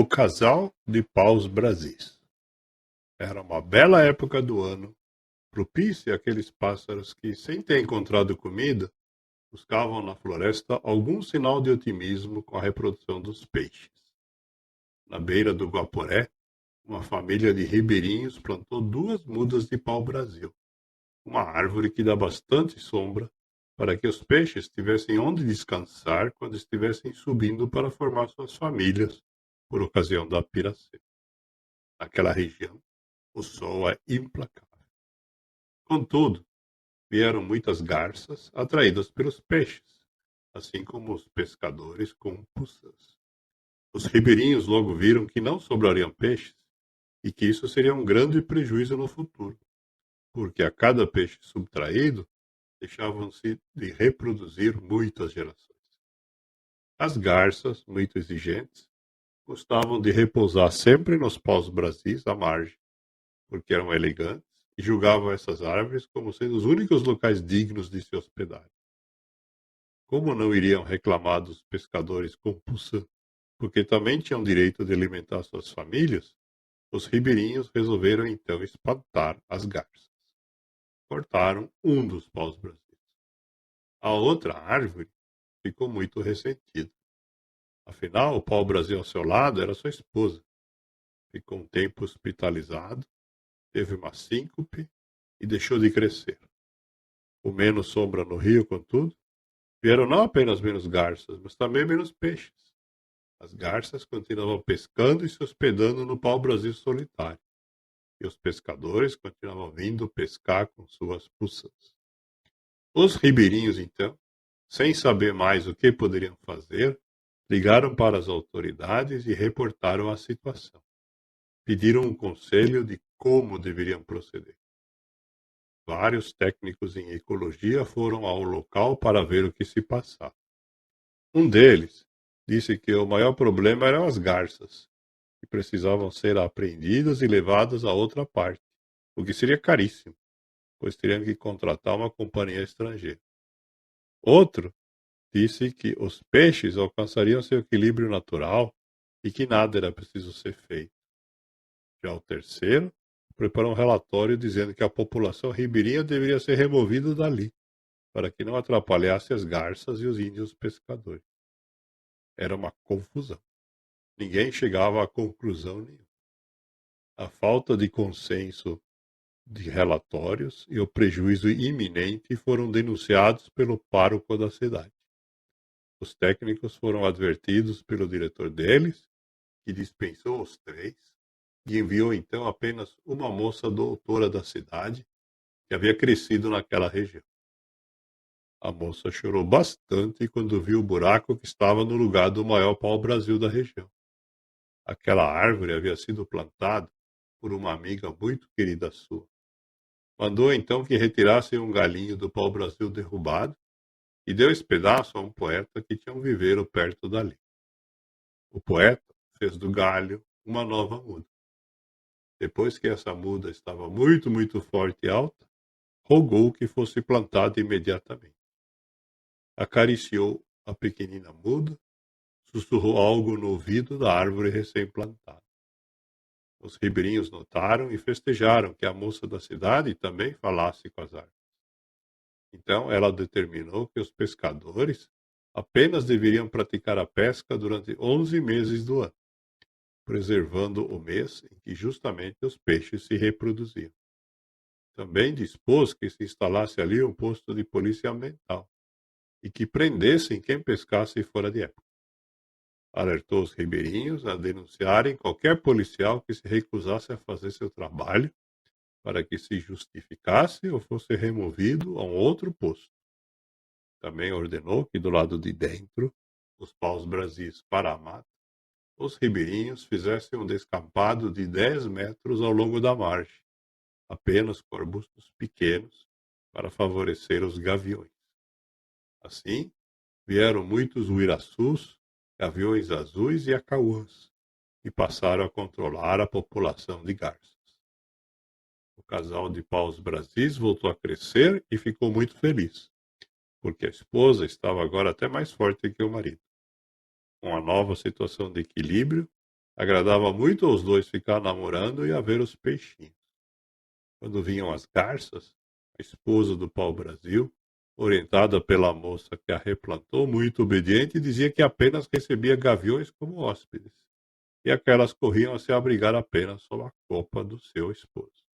O casal de paus-brasis. Era uma bela época do ano, propícia àqueles pássaros que, sem ter encontrado comida, buscavam na floresta algum sinal de otimismo com a reprodução dos peixes. Na beira do Guaporé, uma família de ribeirinhos plantou 2 mudas de pau-brasil, uma árvore que dá bastante sombra para que os peixes tivessem onde descansar quando estivessem subindo para formar suas famílias por ocasião da piracema. Naquela região, o sol é implacável. Contudo, vieram muitas garças atraídas pelos peixes, assim como os pescadores com puçãs. Os ribeirinhos logo viram que não sobrariam peixes e que isso seria um grande prejuízo no futuro, porque a cada peixe subtraído deixavam-se de reproduzir muitas gerações. As garças, muito exigentes, gostavam de repousar sempre nos paus-brasis à margem, porque eram elegantes e julgavam essas árvores como sendo os únicos locais dignos de se hospedar. Como não iriam reclamar dos pescadores com puçã, porque também tinham direito de alimentar suas famílias, os ribeirinhos resolveram então espantar as garças. Cortaram um dos paus-brasis. A outra árvore ficou muito ressentida. Afinal, o pau-brasil ao seu lado era sua esposa. Ficou um tempo hospitalizado, teve uma síncope e deixou de crescer. Com menos sombra no rio, contudo, vieram não apenas menos garças, mas também menos peixes. As garças continuavam pescando e se hospedando no pau-brasil solitário, e os pescadores continuavam vindo pescar com suas puçãs. Os ribeirinhos, então, sem saber mais o que poderiam fazer, ligaram para as autoridades e reportaram a situação. Pediram um conselho de como deveriam proceder. Vários técnicos em ecologia foram ao local para ver o que se passava. Um deles disse que o maior problema eram as garças, que precisavam ser apreendidas e levadas a outra parte, o que seria caríssimo, pois teriam que contratar uma companhia estrangeira. Outro disse que os peixes alcançariam seu equilíbrio natural e que nada era preciso ser feito. Já o terceiro preparou um relatório dizendo que a população ribeirinha deveria ser removida dali, para que não atrapalhasse as garças e os índios pescadores. Era uma confusão. Ninguém chegava a conclusão nenhuma. A falta de consenso de relatórios e o prejuízo iminente foram denunciados pelo pároco da cidade. Os técnicos foram advertidos pelo diretor deles, que dispensou os 3 e enviou então apenas uma moça doutora da cidade que havia crescido naquela região. A moça chorou bastante quando viu o buraco que estava no lugar do maior pau-brasil da região. Aquela árvore havia sido plantada por uma amiga muito querida sua. Mandou então que retirassem um galinho do pau-brasil derrubado e deu esse pedaço a um poeta que tinha um viveiro perto dali. O poeta fez do galho uma nova muda. Depois que essa muda estava muito, muito forte e alta, rogou que fosse plantada imediatamente. Acariciou a pequenina muda, sussurrou algo no ouvido da árvore recém-plantada. Os ribeirinhos notaram e festejaram que a moça da cidade também falasse com as árvores. Então ela determinou que os pescadores apenas deveriam praticar a pesca durante 11 meses do ano, preservando o mês em que justamente os peixes se reproduziam. Também dispôs que se instalasse ali um posto de polícia ambiental e que prendessem quem pescasse fora de época. Alertou os ribeirinhos a denunciarem qualquer policial que se recusasse a fazer seu trabalho para que se justificasse ou fosse removido a um outro posto. Também ordenou que do lado de dentro, os paus-brasis para a mata, os ribeirinhos fizessem um descampado de 10 metros ao longo da margem, apenas com arbustos pequenos para favorecer os gaviões. Assim, vieram muitos uiraçus, gaviões azuis e acauãs, e passaram a controlar a população de garças. O casal de paus-brasis voltou a crescer e ficou muito feliz, porque a esposa estava agora até mais forte que o marido. Com a nova situação de equilíbrio, Agradava muito aos dois ficar namorando e a ver os peixinhos. Quando vinham as garças, a esposa do pau-brasil, orientada pela moça que a replantou, muito obediente, dizia que apenas recebia gaviões como hóspedes, e aquelas corriam a se abrigar apenas sob a copa do seu esposo.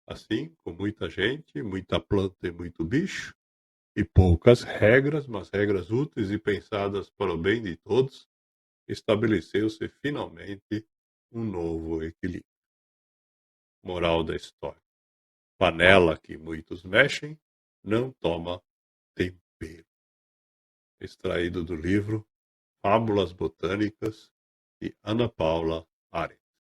Assim, com muita gente, muita planta e muito bicho, e poucas regras, mas regras úteis e pensadas para o bem de todos, estabeleceu-se finalmente um novo equilíbrio. Moral da história: panela que muitos mexem não toma tempero. Extraído do livro Fábulas Botânicas de Ana Paula Arendt.